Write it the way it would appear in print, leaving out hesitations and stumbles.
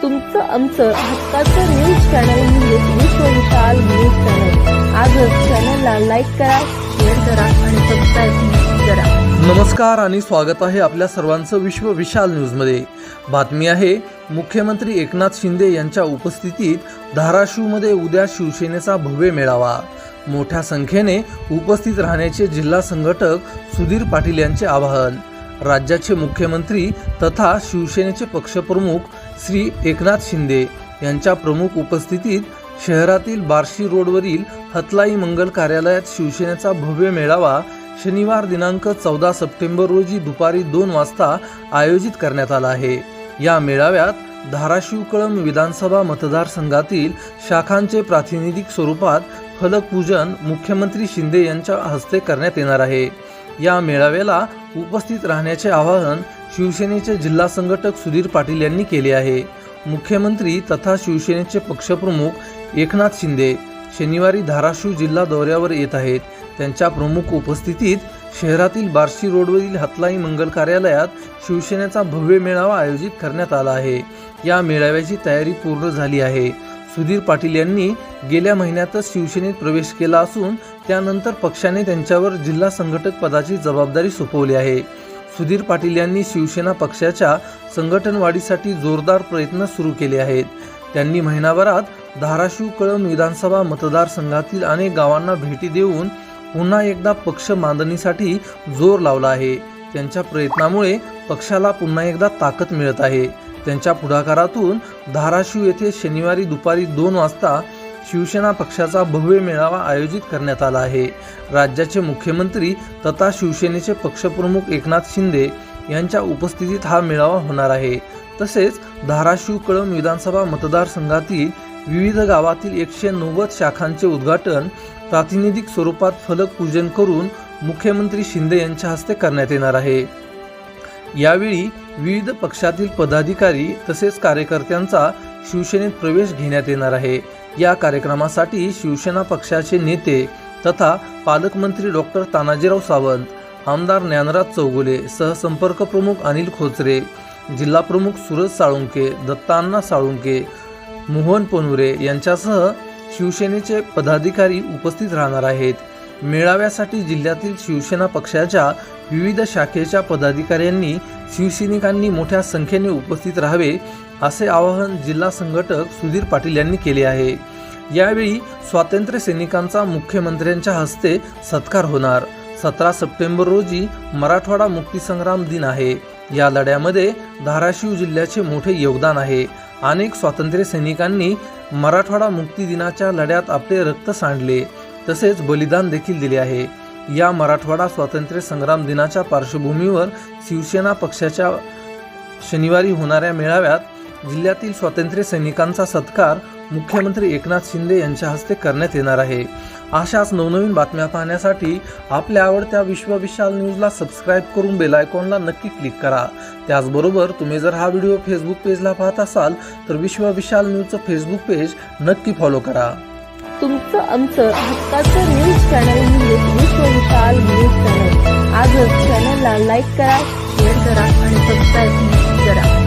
तुमचं आमचं हक्काचं न्यूज चॅनल म्हणजे विश्व विशाल न्यूज चॅनल। आजच चॅनलला लाईक करा, शेअर करा आणि सबस्क्राईब करा। नमस्कार आणि स्वागत आहे आपल्या सर्वांचं विश्व विशाल न्यूजमध्ये। बातमी आहे, मुख्यमंत्री एकनाथ शिंदे यांच्या उपस्थितीत धाराशिवमध्ये उद्या शिवसेनेचा भव्य मेळावा। मोठ्या संख्येने उपस्थित राहण्याचे जिल्हा संघटक सुधीर पाटील यांचे आवाहन। राज्याचे मुख्यमंत्री तथा शिवसेनेचे पक्षप्रमुख श्री एकनाथ शिंदे यांच्या प्रमुख उपस्थितीत शहरातील बार्शी रोडवरील हतलाई मंगल कार्यालयात शिवसेनेचा भव्य मेळावा शनिवार दिनांक 14 सप्टेंबर रोजी दुपारी 2 वाजता आयोजित करण्यात आला आहे। या मेळाव्यात धाराशिव कळंब विधानसभा मतदारसंघातील शाखांचे प्रातिनिधिक स्वरूपात फलक पूजन मुख्यमंत्री शिंदे यांच्या हस्ते करण्यात येणार आहे। या मेळाव्याला उपस्थित राहण्याचे आवाहन शिवसेनेचे जिल्हा संघटक सुधीर पाटील यांनी केले आहे। मुख्यमंत्री तथा शिवसेनेचे पक्षप्रमुख एकनाथ शिंदे शनिवारी धाराशिव जिल्हा दौऱ्यावर येत आहेत। त्यांच्या प्रमुख उपस्थितीत शहरातील बार्शी रोडवरील हतलाई मंगल कार्यालयात शिवसेनेचा भव्य मेळावा आयोजित करण्यात आला आहे। या मेळाव्याची तयारी पूर्ण झाली आहे। सुधीर पाटील यांनी गेल्या महिन्यातच शिवसेनेत प्रवेश केला असून त्यानंतर पक्षाने त्यांच्यावर जिल्हा संघटक पदाची जबाबदारी सोपवली आहे। सुधीर पाटील यांनी शिवसेना पक्षाच्या संघटन वाढीसाठी जोरदार प्रयत्न सुरू केले आहेत। त्यांनी महिनाभरात धाराशिव कळंब विधानसभा मतदारसंघातील अनेक गावांना भेटी देऊन पुन्हा एकदा पक्ष बांधणीसाठी जोर लावला आहे। त्यांच्या प्रयत्नामुळे पक्षाला पुन्हा एकदा ताकद मिळत आहे। त्यांच्या पुढाकारातून धाराशिव येथे शनिवारी दुपारी 2 वाजता शिवसेना पक्षाचा भव्य मेळावा आयोजित करण्यात आला आहे। राज्याचे मुख्यमंत्री तथा शिवसेनेचे पक्षप्रमुख एकनाथ शिंदे यांच्या उपस्थितीत हा मेळावा होणार आहे। तसेच धाराशिव कळंब विधानसभा मतदारसंघातील विविध गावातील 190 शाखांचे उद्घाटन प्रातिनिधिक स्वरूपात फलक पूजन करून मुख्यमंत्री शिंदे यांच्या हस्ते करण्यात येणार आहे। यावेळी विविध पक्षातील पदाधिकारी तसेच कार्यकर्त्यांचा शिवसेनेत प्रवेश घेण्यात येणार आहे। या कार्यक्रमासाठी शिवसेना पक्षाचे नेते तथा पालकमंत्री डॉक्टर तानाजीराव सावंत, आमदार ज्ञानराज चौगुले, सहसंपर्क प्रमुख अनिल खोचरे, जिल्हा प्रमुख सूरज साळुंके, दत्ताअण्णा साळुंके, मोहन पनुरे यांच्यासह शिवसेनेचे पदाधिकारी उपस्थित राहणार आहेत। मेळाव्यासाठी जिल्ह्यातील शिवसेना पक्षाच्या विविध शाखेच्या पदाधिकाऱ्यांनी शिवसैनिकांनी मोठ्या संख्येने उपस्थित राहावे असे आवाहन जिल्हा संघटक सुधीर पाटील यांनी केले आहे। यावेळी स्वातंत्र्य सैनिकांचा मुख्यमंत्र्यांच्या हस्ते सत्कार होणार। 17 सप्टेंबर रोजी मराठवाडा मुक्तीसंग्राम दिन आहे। या लढ्यामध्ये धाराशिव जिल्ह्याचे मोठे योगदान आहे। अनेक स्वातंत्र्य सैनिकांनी मराठवाडा मुक्ती दिनाच्या लढ्यात आपले रक्त सांडले तसेच बलिदान देखील दिले आहे। या मराठवाडा स्वातंत्र्य संग्राम दिनाच्या पार्श्वभूमीवर शिवसेना पक्षाच्या शनिवारी होणाऱ्या मेळाव्यात जिल्ह्यातील स्वातंत्र्य सैनिकांचा सत्कार मुख्यमंत्री एकनाथ शिंदे यांच्या हस्ते करण्यात येणार आहे। अशाच नवनवीन बातम्या पाहण्यासाठी आपल्या आवडत्या विश्व विशाल न्यूजला सबस्क्राईब करून बेल आयकॉनला नक्की क्लिक करा। त्याचबरोबर तुम्ही जर हा व्हिडिओ फेसबुक पेजला पाहत असाल तर विश्व विशाल न्यूजचं फेसबुक पेज नक्की फॉलो करा। तुमचं आमचं हक्काचं न्यूज चॅनल म्हणजे विश्व विशाल न्यूज चॅनल। आजच चॅनलला लाईक करा, शेअर करा आणि सबस्क्राईब करा।